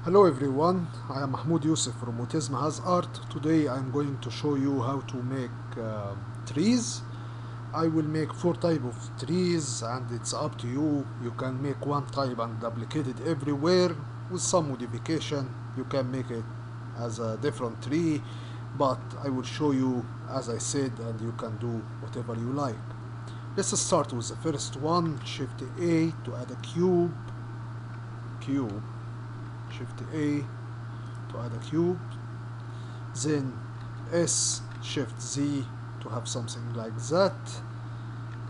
Hello everyone, I am Mahmoud Yusuf from Autism Has Art. Today I am going to show you how to make trees. I will make four type of trees and it's up to you. You can make one type and duplicate it everywhere with some modification. You can make it as a different tree, but I will show you as I said and you can do whatever you like. Let's start with the first one. Shift A to add a cube, Shift A to add a cube, then S Shift Z to have something like that,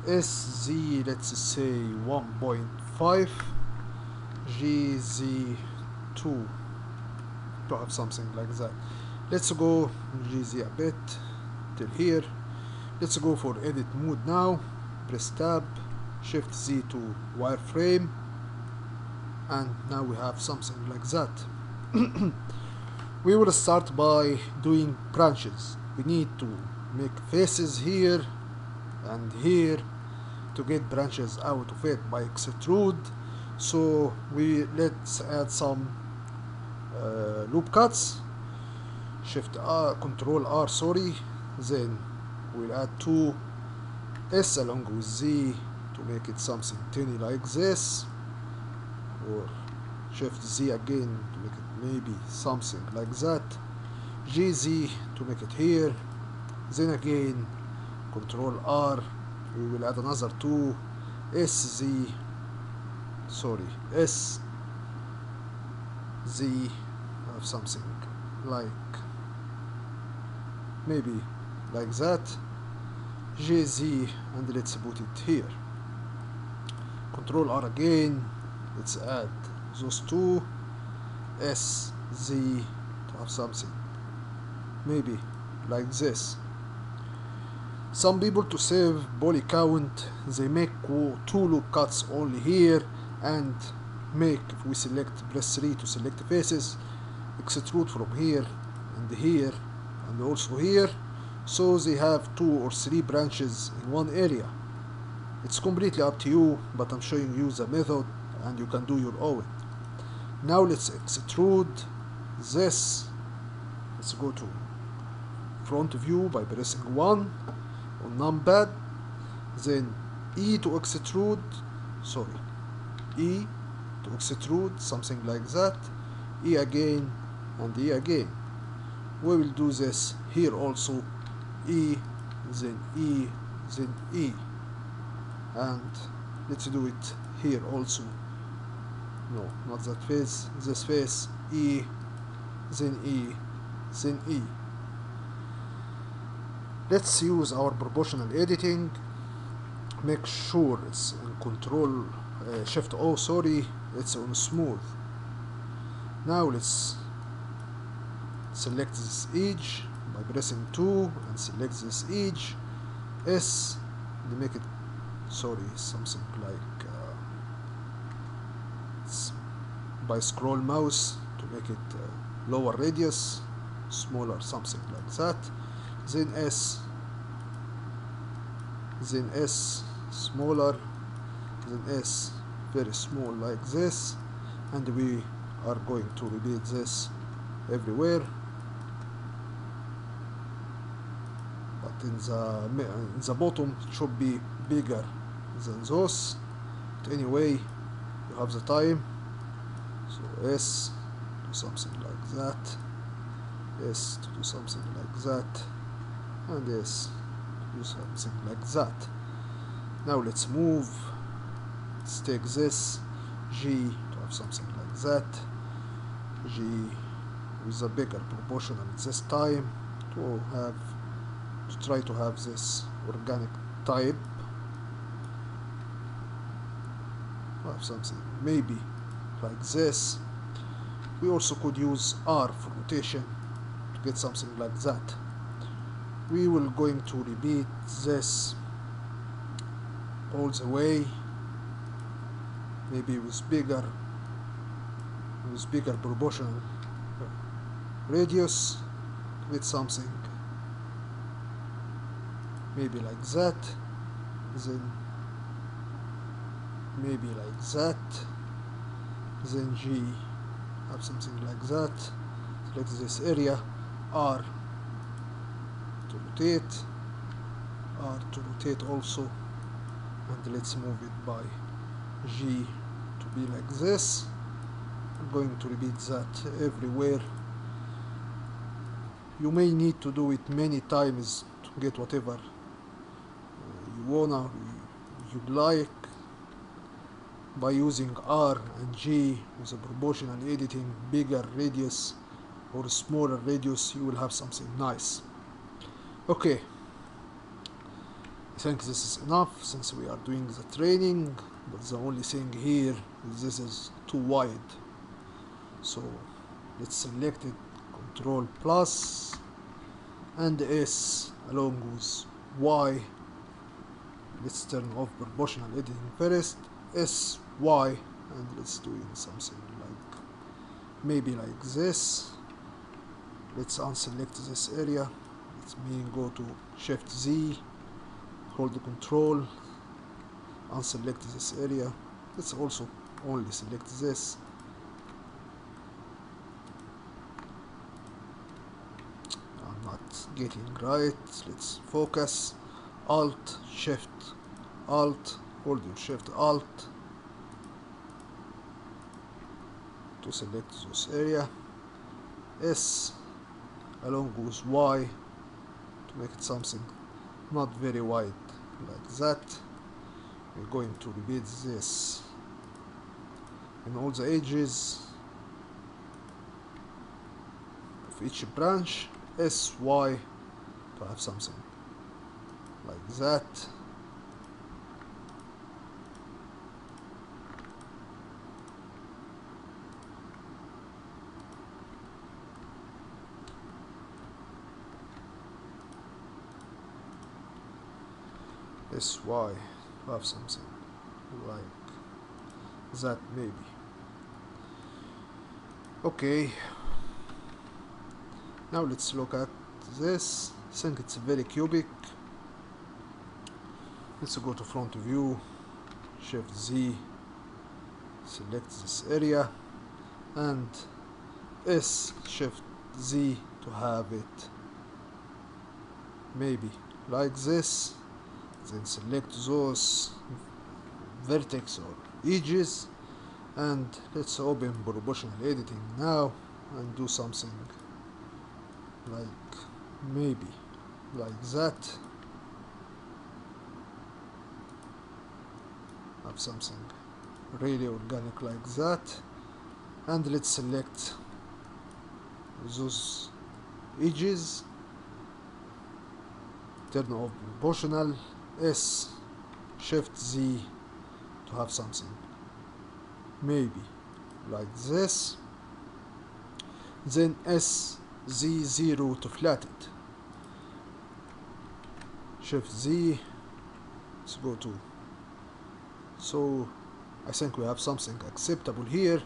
SZ let's say 1.5, GZ2 to have something like that. Let's go GZ a bit till here. Let's go for edit mode now. Press tab, Shift Z to wireframe, and now we have something like that. We will start by doing branches. We need to make faces here and here to get branches out of it by extrude. So let's add some loop cuts. Shift R, Control R, sorry. Then we'll add two S along with Z to make it something tiny like this, or Shift Z again to make it maybe something like that, GZ to make it here, then again Control R, we will add another two, SZ, sorry, SZ, have something like maybe like that, GZ, and let's put it here. Control R again, let's add those two, SZ to have something maybe like this. Some people, to save poly count, they make two loop cuts only here and make, if we select, press 3 to select faces, extrude from here and also here, so they have 2 or 3 branches in one area. It's completely up to you, but I'm showing you the method and you can do your own. Now let's extrude this. Let's go to front view by pressing 1 on numpad, then E to extrude, E to extrude, something like that, E again and E again. We will do this here also, E, then E, then E, and let's do it here also. No, not that face, this face, E, then E, then E. Let's use our proportional editing. Make sure it's in Control Shift O, sorry, it's on smooth. Now let's select this edge by pressing 2 and select this edge, S, and make it, sorry, something like by scroll mouse to make it lower radius, smaller, something like that, then S, smaller, then S very small like this, and we are going to repeat this everywhere, but in the bottom it should be bigger than those, but anyway you have the time, so S do something like that, S to do something like that, and S to do something like that. Now let's move, let's take this G to have something like that, G with a bigger proportional this time to try to have this organic type, have something maybe like this. We also could use R for rotation to get something like that. We will going to repeat this all the way, maybe with bigger proportional radius to get something maybe like that, then maybe like that, then G have something like that. Select this area, R to rotate, R to rotate also, and let's move it by G to be like this. I'm going to repeat that everywhere. You may need to do it many times to get whatever you like. By using R and G with a proportional editing, bigger radius or smaller radius, you will have something nice. Okay, I think this is enough since we are doing the training, but the only thing here is this is too wide. So let's select it, Control plus and S along with Y. Let's turn off proportional editing first, S, Y, and let's do something like maybe like this. Let's unselect this area. Let me go to Shift Z, hold the Control, unselect this area. Let's also only select this. I'm not getting right. Let's focus. Alt, Shift, Alt, hold your Shift Alt to select this area. S along with Y to make it something not very wide like that. We're going to repeat this in all the edges of each branch. S, Y to have something like that. SY have something like that maybe. Okay, now let's look at this. I think it's very cubic. Let's go to front view, Shift Z, select this area, and S, Shift Z to have it maybe like this. Then select those vertex or edges, and let's open proportional editing now and do something like maybe like that. Have something really organic like that, and let's select those edges, turn off proportional, S, Shift Z to have something maybe like this. Then S, Z0 to flatten it, Shift Z. Let's go to, so I think we have something acceptable here.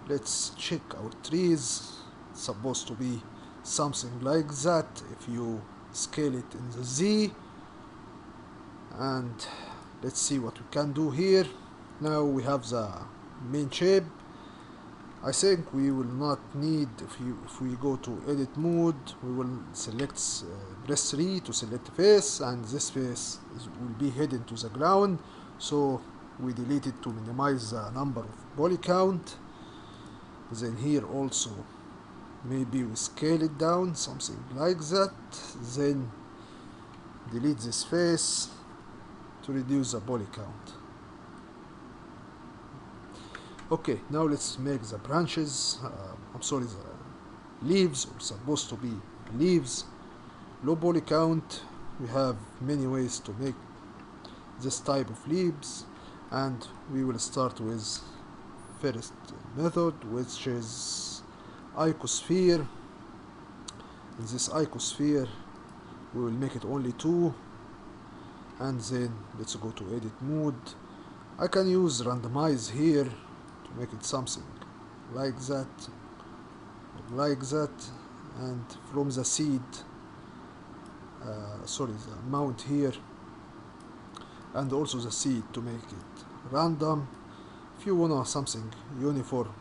Let's check our trees. It's supposed to be something like that if you scale it in the Z. And let's see what we can do here. Now we have the main shape. I think we will not need, if we go to edit mode, we will select press 3 to select face, and this face will be hidden to the ground, so we delete it to minimize the number of poly count. Then here also maybe we scale it down something like that, then delete this face to reduce the poly count. Okay, now let's make the branches, the leaves, or supposed to be leaves, low poly count. We have many ways to make this type of leaves, and we will start with first method, which is icosphere. In this icosphere we will make it only 2, and then let's go to edit mode. I can use randomize here to make it something like that, and from the seed, the mount here, and also the seed to make it random. If you want something uniform,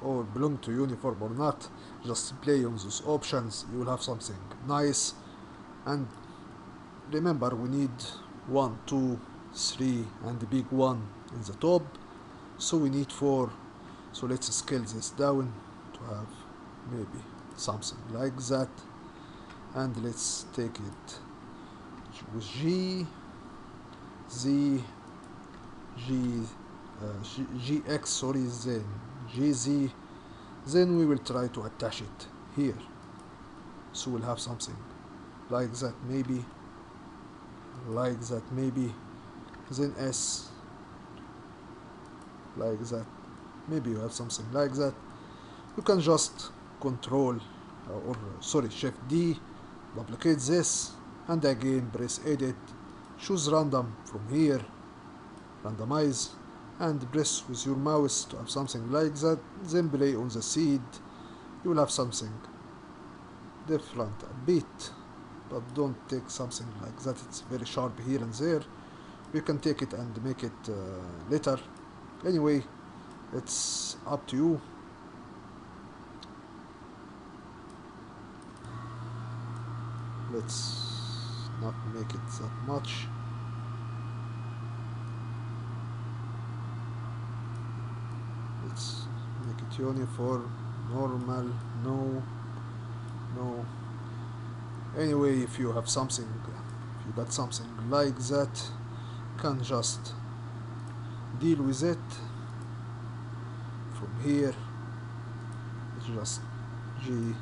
or belong to uniform or not. Just play on those options, you will have something nice. And remember, we need 1, 2, 3 and the big one in the top, so we need 4. So let's scale this down to have maybe something like that, and let's take it with G, Z, GX, sorry, then GZ. Then we will try to attach it here, so we'll have something like that, maybe like that, maybe then S like that, maybe you have something like that. You can just control or sorry, shift D, duplicate this, and again press edit, choose random from here, randomize, and press with your mouse to have something like that. Then play on the seed, you will have something different a bit, but don't take something like that, it's very sharp here and there. We can take it and make it later. Anyway, it's up to you. Let's not make it that much. Let's make it uniform, normal, no. Anyway, if you have something, if you got something like that, you can just deal with it from here. It's just G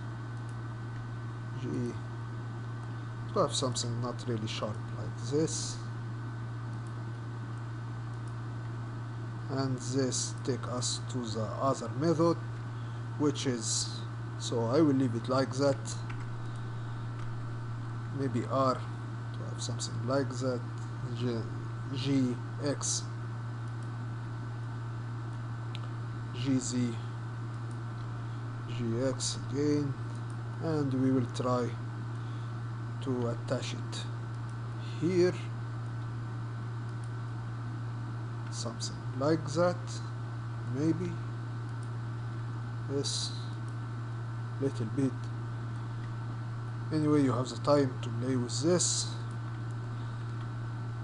to have something not really sharp like this, and this take us to the other method, which is, so I will leave it like that, maybe R to have something like that, GX, GZ, GX again, and we will try to attach it here, something like that, maybe, yes, little bit. Anyway, you have the time to play with this.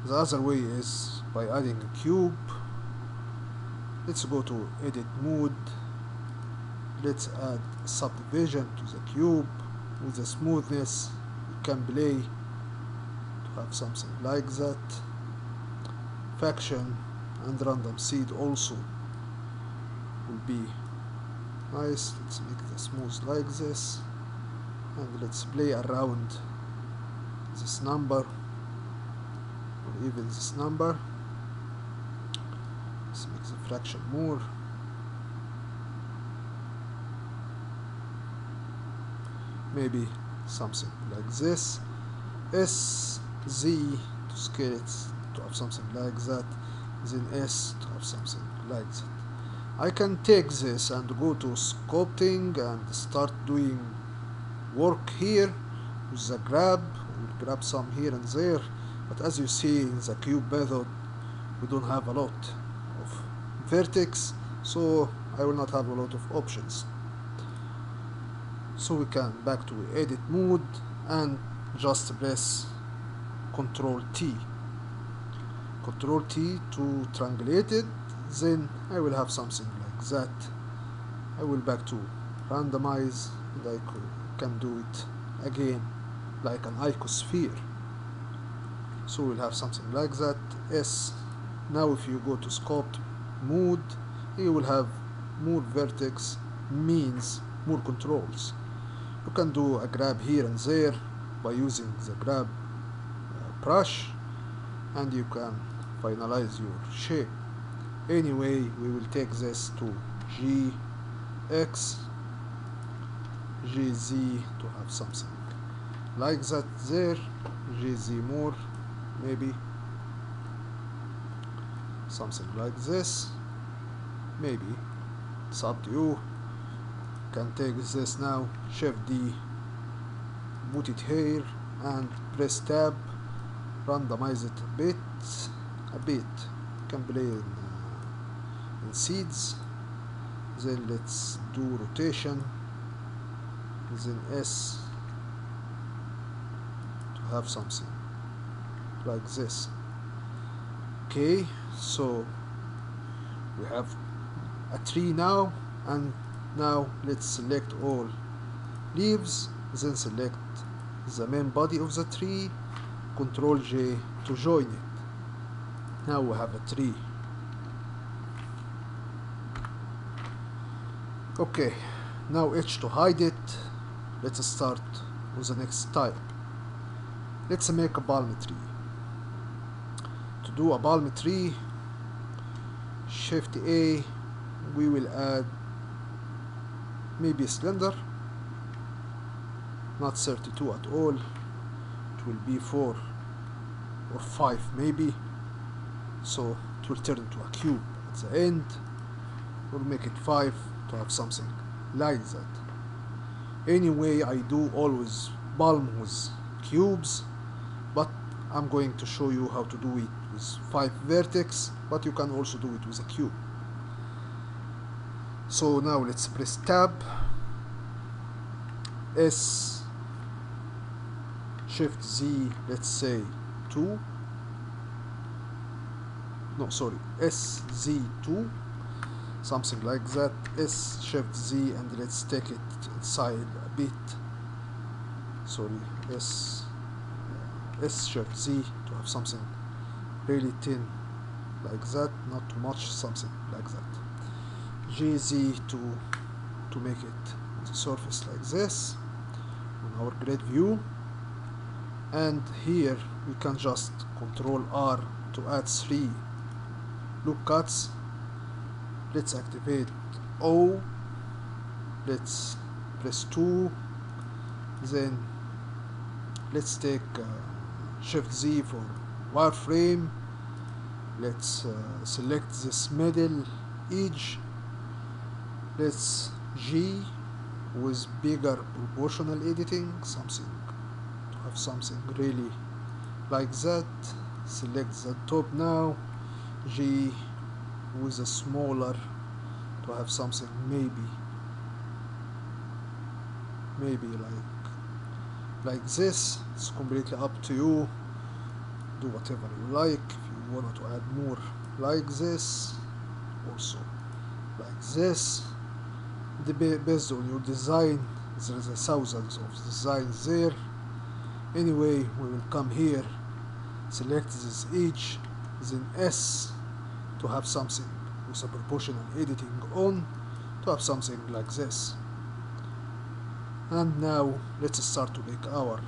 The other way is by adding a cube. Let's go to edit mode, let's add subdivision to the cube. With the smoothness you can play to have something like that. Faction and random seed also will be nice. Let's make the smooth like this, and let's play around this number or even this number. Let's make the fraction more. Maybe something like this. S, Z to scale it to have something like that. Then S to have something like that. I can take this and go to sculpting and start doing work here with the grab. We'll grab some here and there, but as you see in the cube method, we don't have a lot of vertex, so I will not have a lot of options. So we can back to edit mode and just press Ctrl T to triangulate it. Then I will have something like that. I will back to randomize, and I can do it again like an icosphere. So we'll have something like that. S. Now if you go to sculpt mode, you will have more vertex, means more controls. You can do a grab here and there by using the grab brush, and you can finalize your shape. Anyway, we will take this to GX, GZ to have something like that there, GZ more, maybe something like this, maybe, it's up to you. Can take this now, shift D, put it here and press tab, randomize it a bit. You can play in seeds. then let's do rotation, then S to have something like this. Okay, so we have a tree now, and now let's select all leaves, then select the main body of the tree, Ctrl J to join it. Now we have a tree. Okay, now H to hide it. Let's start with the next type. Let's make a palm tree. To do a palm tree, Shift A, we will add maybe a cylinder, not 32 at all, it will be 4 or 5 maybe, so it will turn into a cube at the end. We'll make it 5 to have something like that. Anyway, I do always palm with cubes, but I'm going to show you how to do it with 5 vertex, but you can also do it with a cube. So now let's press Tab, S, Shift Z, let's say 2, no sorry, SZ2, something like that, S, Shift Z, and let's take it inside a bit, sorry, S Shift Z to have something really thin like that, not too much, something like that. GZ to make it on the surface like this on our grid view, and here we can just Ctrl R to add 3 loop cuts. Let's activate O, let's press 2, then let's take Shift Z for wireframe. Let's select this middle edge. Let's G with bigger proportional editing, something to have something really like that. Select the top now, G with a smaller to have something maybe like this. It's completely up to you, do whatever you like. If you want to add more like this, also like this, based on your design. There is thousands of designs there. Anyway, we will come here, select this edge, then S to have something with a proportional editing on, to have something like this. And now let's start to make our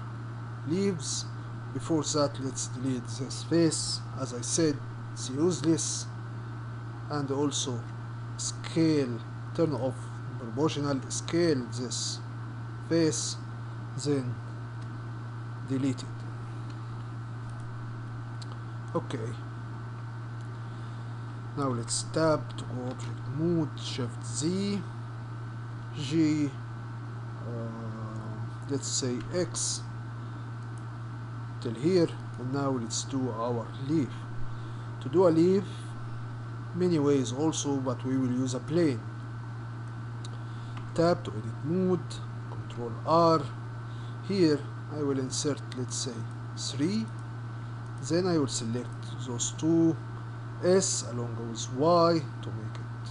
leaves. Before that, let's delete this face, as I said, it's useless. And also scale, turn off proportional, scale this face, then delete it. Okay, now let's tab to go object mode, Shift Z, G, let's say X till here, and now let's do our leaf. To do a leaf, many ways also, but we will use a plane. Tab to edit mode, Ctrl R. Here I will insert, let's say 3, then I will select those two, S along with Y to make it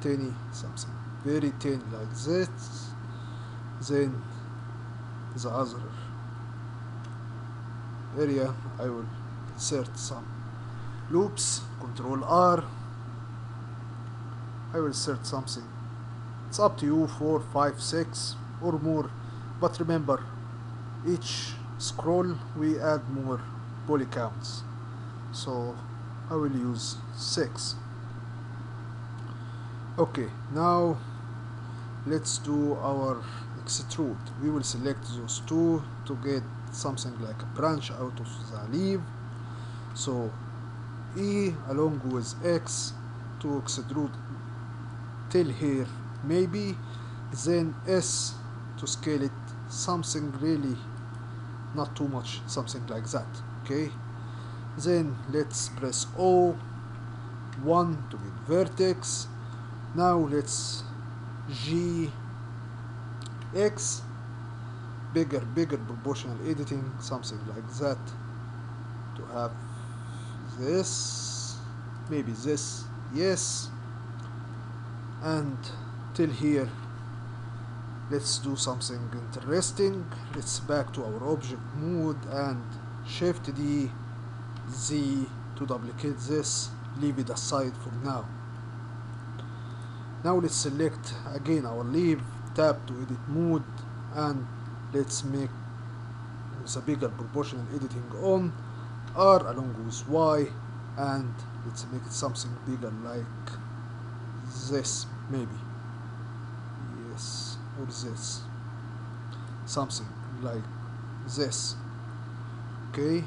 tiny, something very thin like this. Then the other area I will insert some loops, Ctrl R. I will insert something, it's up to you, 4, 5, 6 or more, but remember, each scroll we add more poly counts, so I will use 6. Okay, now let's do our extrude. We will select those two to get something like a branch out of the leaf. So E along with X to extrude till here maybe, then S to scale it something really not too much, something like that. Okay, then let's press O, 1 to get vertex. Now let's G X, bigger proportional editing, something like that, to have this, maybe this, yes. And till here, let's do something interesting. Let's back to our object mode and shift D Z to duplicate this, leave it aside for now. Now let's select again our leaf, tap to edit mode, and let's make the bigger proportional editing on R along with Y, and let's make it something bigger like this, maybe, yes, or this, something like this. Okay,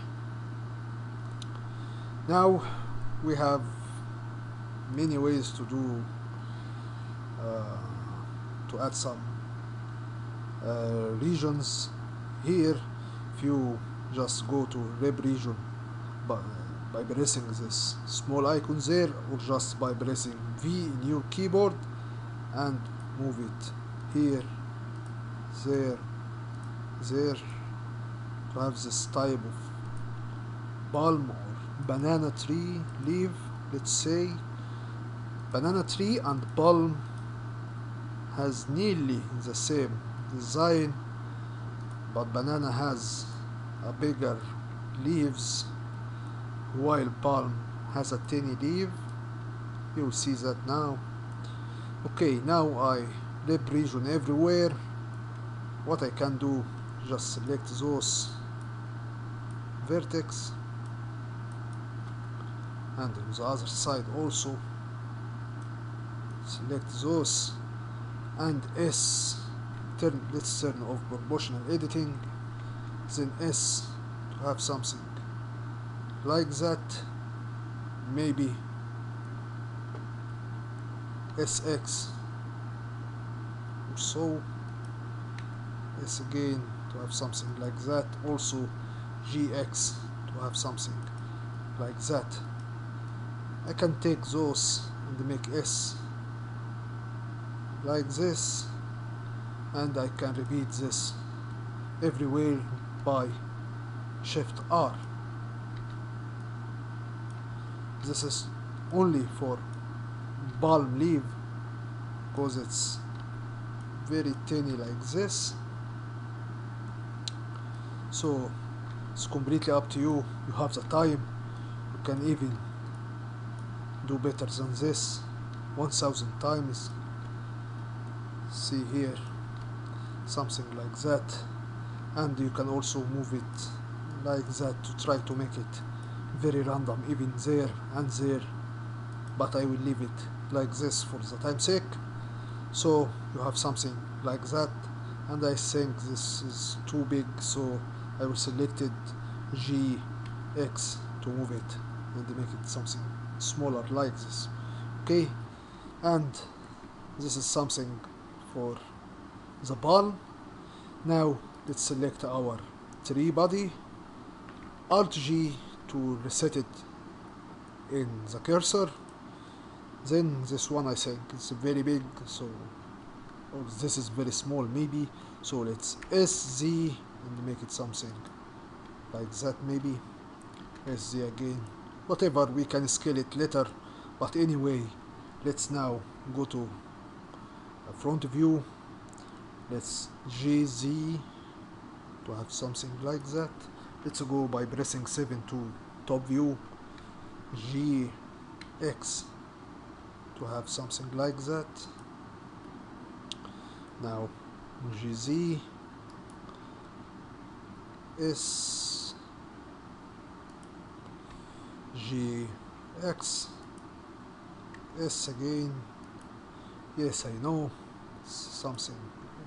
now we have many ways to do to add some regions here. If you just go to rep region by pressing this small icon there, or just by pressing V in your keyboard and move it here, there, there, to have this type of palm or banana tree leaf. Let's say banana tree and palm has nearly the same design, but banana has a bigger leaves while palm has a tiny leaf. You'll see that now. Okay, now I rep region everywhere. What I can do, just select those vertex, and on the other side also select those, and S, let's turn off proportional editing, then S to have something like that, maybe SX or so, S again to have something like that, also GX to have something like that. I can take those and make S like this, and I can repeat this everywhere by Shift R. This is only for palm leaf because it's very tiny like this, so it's completely up to you. You have the time, you can even do better than this 1000 times. See here, something like that, and you can also move it like that to try to make it very random, even there and there, but I will leave it like this for the time's sake. So you have something like that, and I think this is too big, so I will select it GX to move it and make it something smaller like this. Okay, and this is something for the palm. Now let's select our tree body, Alt G to reset it in the cursor. Then this one I think is very big, so, or this is very small maybe, so let's SZ and make it something like that, maybe SZ again, whatever, we can scale it later. But anyway, let's now go to a front view. Let's GZ to have something like that. Let's go by pressing 7 to top view, GX to have something like that. Now GZ, S, GX, S again. Yes, I know, something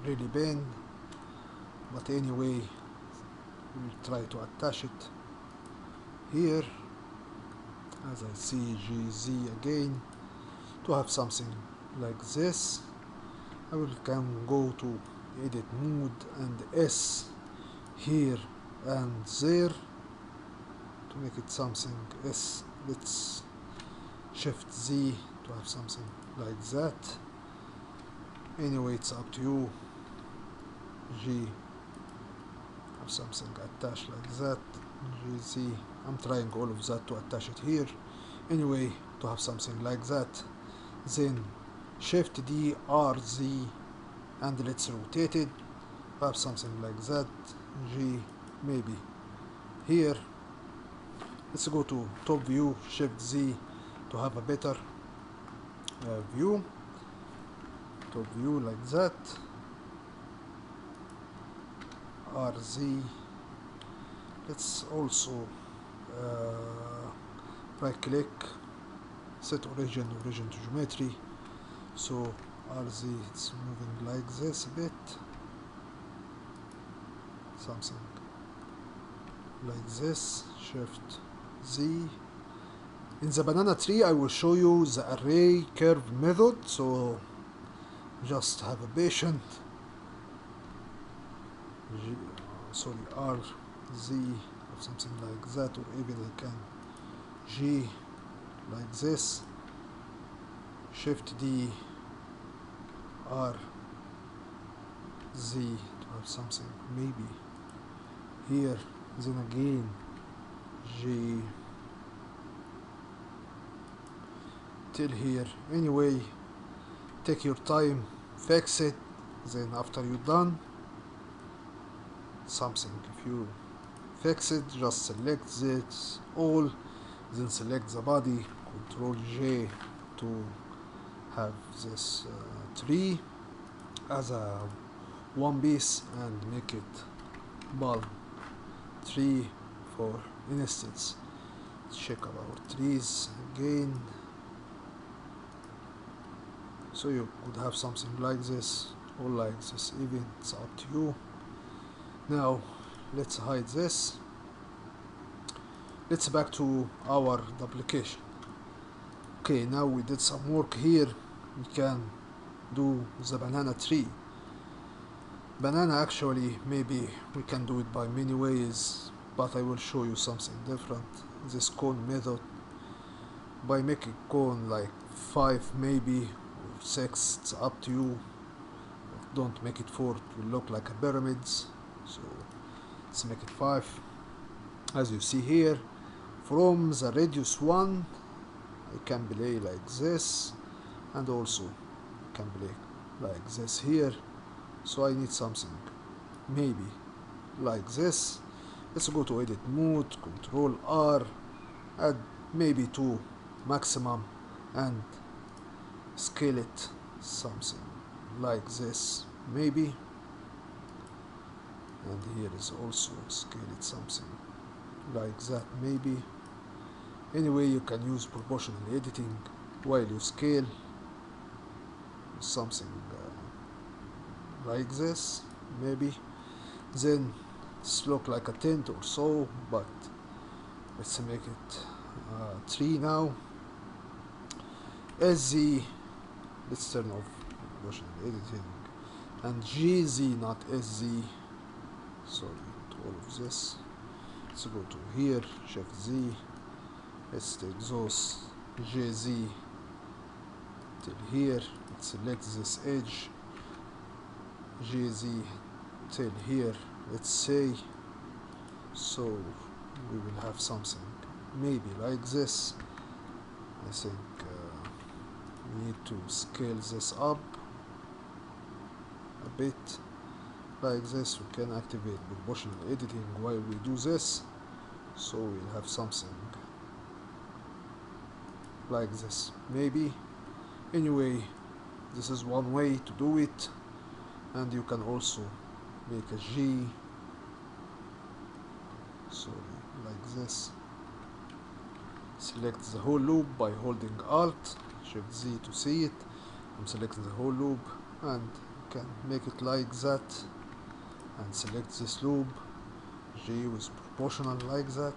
really bend, but anyway, we'll try to attach it here. As I see GZ again, to have something like this. I will can go to edit mode and S here and there to make it something S. Let's Shift Z to have something like that. Anyway, it's up to you. G, have something attached like that. GZ, I'm trying all of that to attach it here. Anyway, to have something like that. Then Shift D, R, Z, and let's rotate it. Have something like that. G, maybe here. Let's go to top view, Shift Z to have a better view. Top view like that. RZ. Let's also right click, set origin to geometry. So RZ, it's moving like this a bit. Something like this. Shift Z. In the banana tree I will show you the array curve method, so just have a patient. Sorry, RZ or something like that, or even I can G like this. Shift D, R, Z to have something maybe here. Then again G till here. Anyway, take your time, fix it. Then after you're done something, if you fix it, just select this all, then select the body, Control J to have this tree as a one piece and make it bulb tree for instance. Check about trees again, so you could have something like this or like this, even it's up to you. Now let's hide this. Let's back to our duplication. Okay, now we did some work here. We can do the banana tree. Banana, actually maybe we can do it by many ways, but I will show you something different. This cone method, by making cone like 5 maybe or 6, it's up to you. Don't make it 4, it will look like a pyramids. So let's make it 5. As you see here, from the radius 1 I can play like this, and also can play like this here. So I need something maybe like this. Let's go to edit mode, Control R, add maybe 2 maximum and scale it something like this maybe, and here is also scale it something like that maybe. Anyway, you can use proportional editing while you scale something like this maybe. Then it's look like a tent or so, but let's make it 3 now. SZ, let's turn off proportional editing, and GZ, not SZ. Sorry to all of this. Let's go to here, Shift Z. Let's take those JZ till here. Let's select this edge, JZ till here, let's say. So we will have something maybe like this. I think we need to scale this up a bit like this. We can activate proportional editing while we do this, so we'll have something like this maybe. Anyway, this is one way to do it, and you can also make a G, sorry, like this. Select the whole loop by holding Alt, Shift Z to see it. I'm selecting the whole loop, and you can make it like that, and select this loop, G with proportional like that.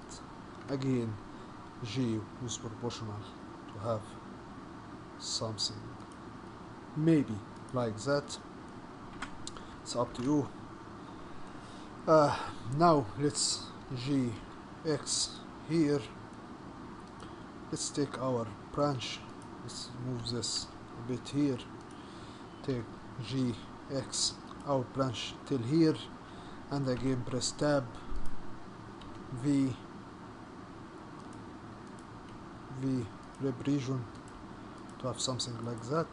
Again, G with proportional to have something maybe like that. It's up to you. Now let's GX here. Let's take our branch, let's move this a bit here, take GX our branch till here, and again press tab V rib region to have something like that.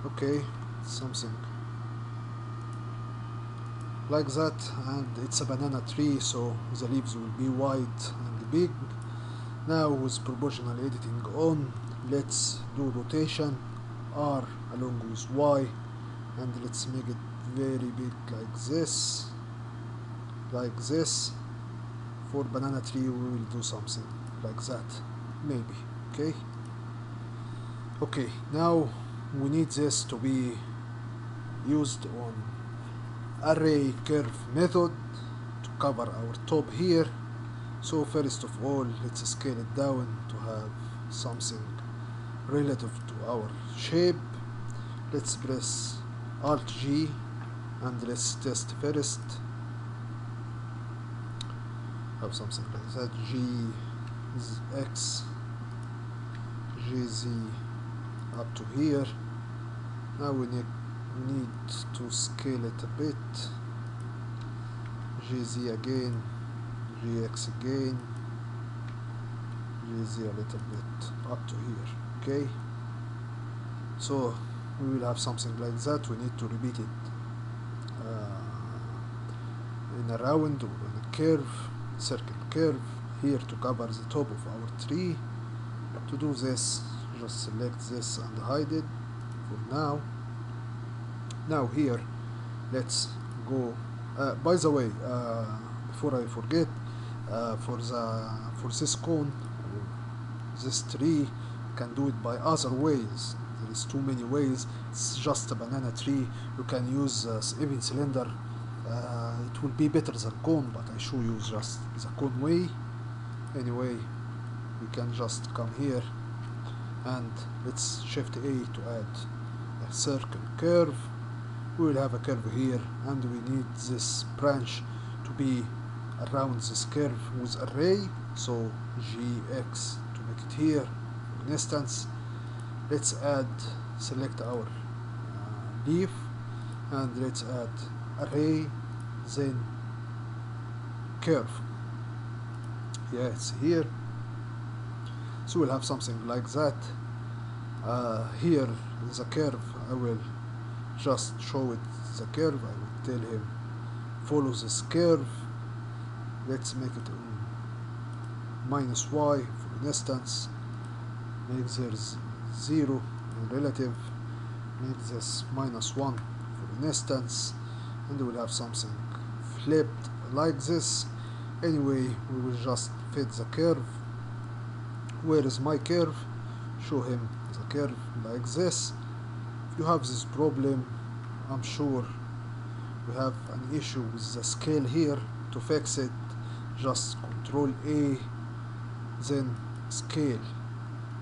Okay, something like that, and it's a banana tree, so the leaves will be wide and big. Now with proportional editing on, let's do rotation R along with Y, and let's make it very big like this. For banana tree we will do something like that, maybe. Okay, now we need this to be used on array curve method to cover our top here. So first of all, let's scale it down to have something relative to our shape. Let's press Alt G and let's test first. Have something like that. GX GZ up to here. Now we need to scale it a bit. GZ again, GX again, GZ a little bit up to here. Okay, so we will have something like that. We need to repeat it in a round or in a curve, circle curve here to cover the top of our tree. To do this, just select this and hide it for now. Now here, let's go. By the way, before I forget, for this cone, this tree, can do it by other ways. There is too many ways. It's just a banana tree. You can use even cylinder. It will be better than cone, but I show you just the cone way. Anyway, we can just come here and let's shift A to add a circle curve. We will have a curve here, and we need this branch to be around this curve with array, so GX to make it here. For instance, let's select our leaf, and let's add array, then curve. Yeah, it's here. So we'll have something like that. Here is a curve. I will just show it the curve. I will tell him follow this curve. Let's make it -y for instance. Make there 0 in relative. Make this -1 for instance, and we'll have something flipped like this. Anyway, we will just fit the curve. Where is my curve? Show him the curve like this. If you have this problem, I'm sure you have an issue with the scale here. To fix it, just Control A, then scale.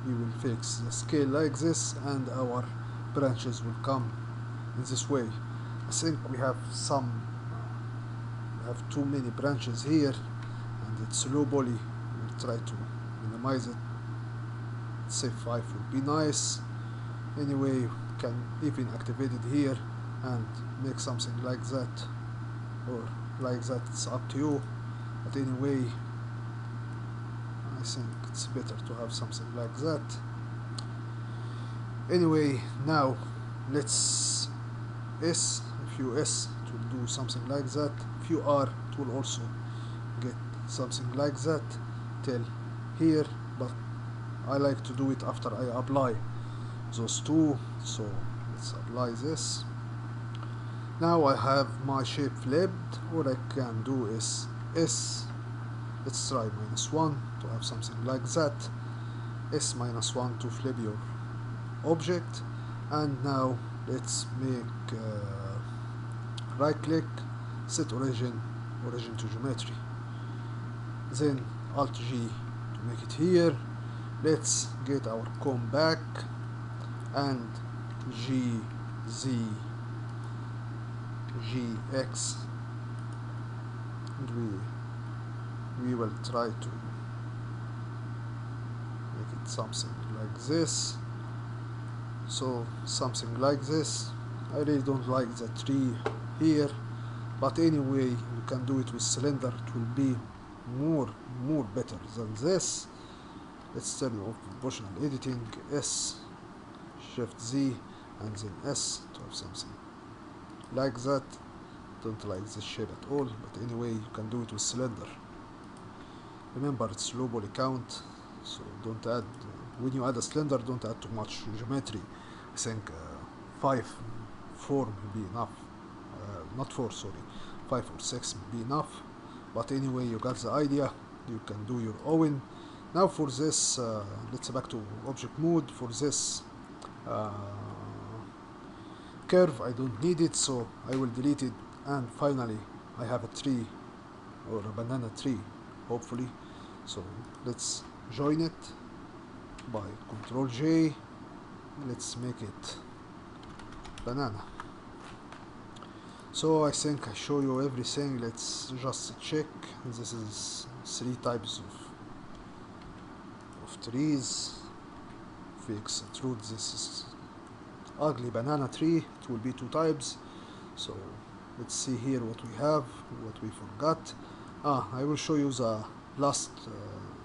We will fix the scale like this, and our branches will come in this way. I think we have too many branches here, and it's low poly. We'll try to minimize it. Say 5 would be nice. Anyway, we can even activate it here and make something like that, or like that. It's up to you, but anyway, I think it's better to have something like that. Anyway, now let's S. If you S, it will do something like that. If you R, it will also get something like that till here, but I like to do it after I apply those two. So let's apply this. Now I have my shape flipped. What I can do is S. Let's try -1 to have something like that. S -1 to flip your object. And now let's make right click, set origin to geometry, then Alt G to make it here. Let's get our comb back and GZ GX, and we will try to make it something like this. So something like this. I really don't like the tree here, but anyway you can do it with cylinder. It will be more better than this. Let's turn off proportional editing, S, Shift Z, and then S to have something like that. Don't like this shape at all, but anyway you can do it with cylinder. Remember it's low poly count, so don't add, when you add a cylinder don't add too much geometry. I think 4 will be enough, not 4, sorry, 5 or 6 will be enough, but anyway you got the idea. You can do your own. Now for this, let's back to object mode. For this curve I don't need it, so I will delete it, and finally I have a tree, or a banana tree, hopefully. So let's join it by Ctrl J. Let's make it banana. So I think I show you everything. Let's just check. This is 3 types of trees. If we extrude this is ugly banana tree, it will be 2 types. So let's see here what we have, what we forgot. I will show you the last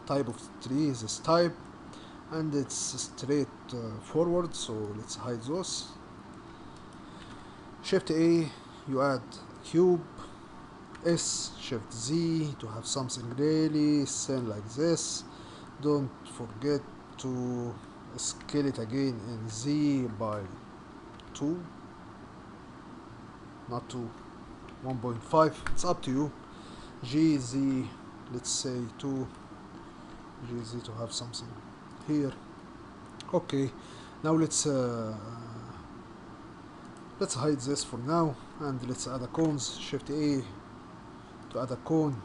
type of tree, this type, and it's straight forward, so let's hide those. Shift A, you add cube. S, Shift Z to have something really thin like this. Don't forget to scale it again in Z by 2, not 2, 1.5, it's up to you. GZ, let's say 2, GZ to have something here. Okay, now let's hide this for now, and let's add a cones. Shift A to add a cone.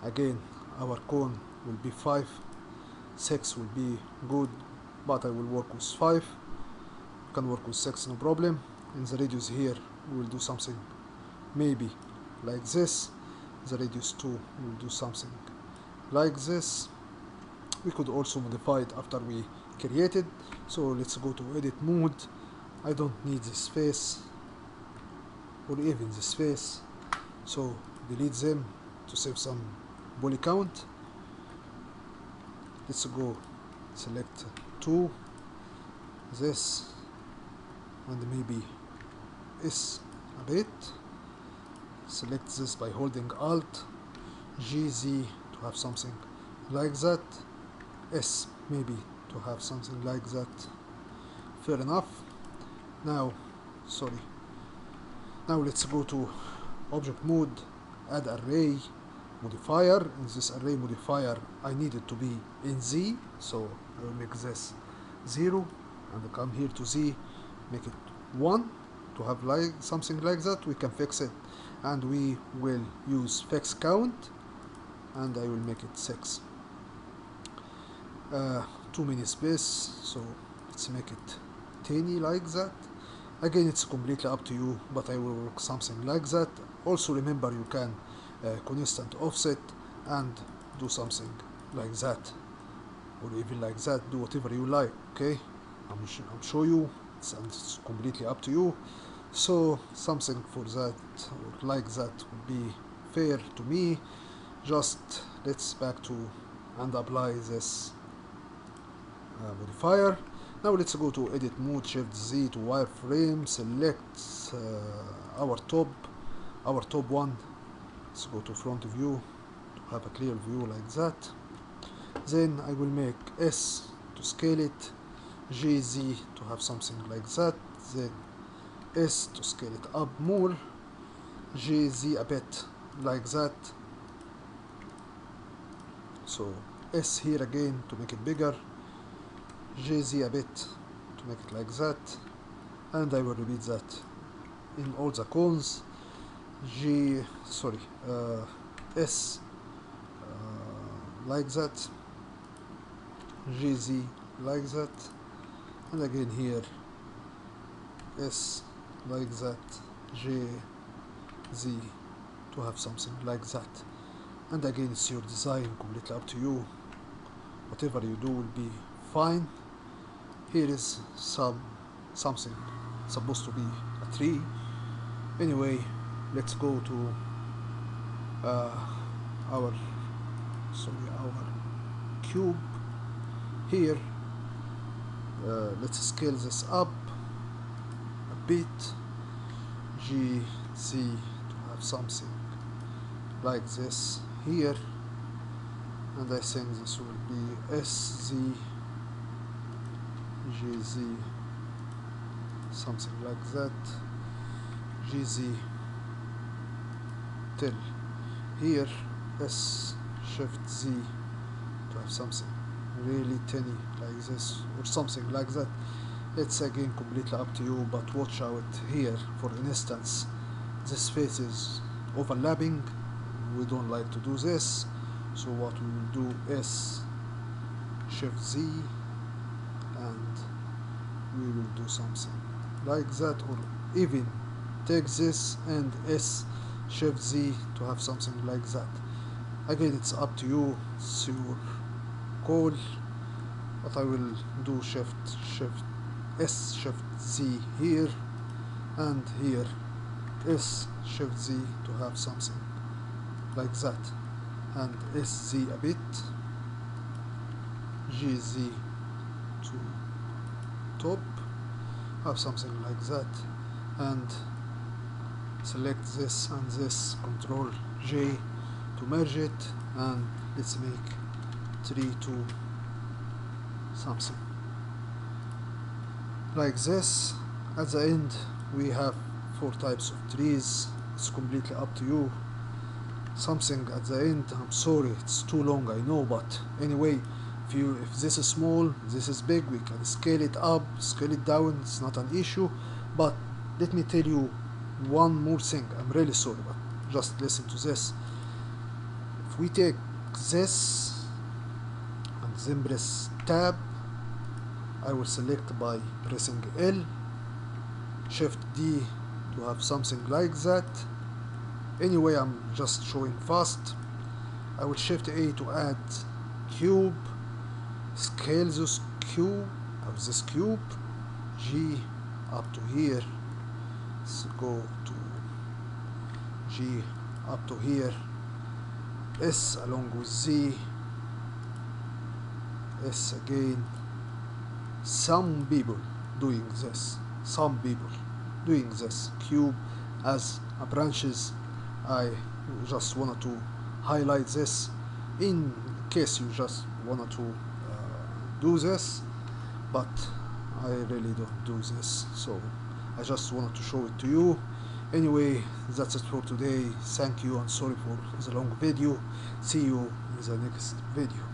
Again our cone will be 5, 6 will be good, but I will work with 5. You can work with 6, no problem. In the radius here we will do something maybe like this. The radius 2 will do something like this. We could also modify it after we create it. So let's go to edit mode. I don't need this face or even this face, so delete them to save some poly count. Let's go select 2, this, and maybe S a bit. Select this by holding Alt, GZ to have something like that, S maybe to have something like that. Fair enough. Now let's go to object mode, add array modifier. In this array modifier I need it to be in Z, so I will make this 0 and come here to Z, make it 1 to have like something like that. We can fix it, and we will use fix count, and I will make it 6. Too many space, so let's make it tiny like that. Again, it's completely up to you, but I will work something like that. Also remember you can constant offset and do something like that, or even like that. Do whatever you like. Okay, I'm show you, it's completely up to you. So something for that or like that would be fair to me. Just let's back to and apply this modifier. Now let's go to edit mode, Shift Z to wireframe, select our top one. Let's go to front view to have a clear view like that. Then I will make S to scale it, GZ to have something like that, then S to scale it up more, GZ a bit like that. So S here again to make it bigger, GZ a bit to make it like that, and I will repeat that in all the cones. S like that, GZ like that, and again here S like that, G Z to have something like that. And again, it's your design, completely up to you. Whatever you do will be fine. Here is something supposed to be a tree. Anyway, let's go to our cube here. Let's scale this up a bit. GZ to have something like this here, and I think this will be SZ GZ, something like that. GZ till here, S shift Z to have something really tiny like this or something like that. It's again completely up to you, but watch out here. For instance, this face is overlapping. We don't like to do this, so what we will do is shift Z and we will do something like that, or even take this and S shift Z to have something like that. Again, it's up to you, it's your call, but I will do shift S shift Z here, and here S shift Z to have something like that, and SZ a bit, GZ to top, have something like that, and select this and this, Control J to merge it, and let's make 3 to something like this. At the end we have 4 types of trees. It's completely up to you. Something at the end, I'm sorry, it's too long, I know, but anyway, if this is small, this is big, we can scale it up, scale it down, it's not an issue. But let me tell you one more thing, I'm really sorry, but just listen to this. If we take this and then press tab, I will select by pressing L, shift D to have something like that. Anyway, I'm just showing fast. I will shift A to add cube, scale this cube G up to here, let's go to G up to here, S along with Z, S again. Some people doing this, cube as a branches. I just wanted to highlight this in case you just wanted to do this, but I really don't do this, so I just wanted to show it to you. Anyway, that's it for today. Thank you and sorry for the long video. See you in the next video.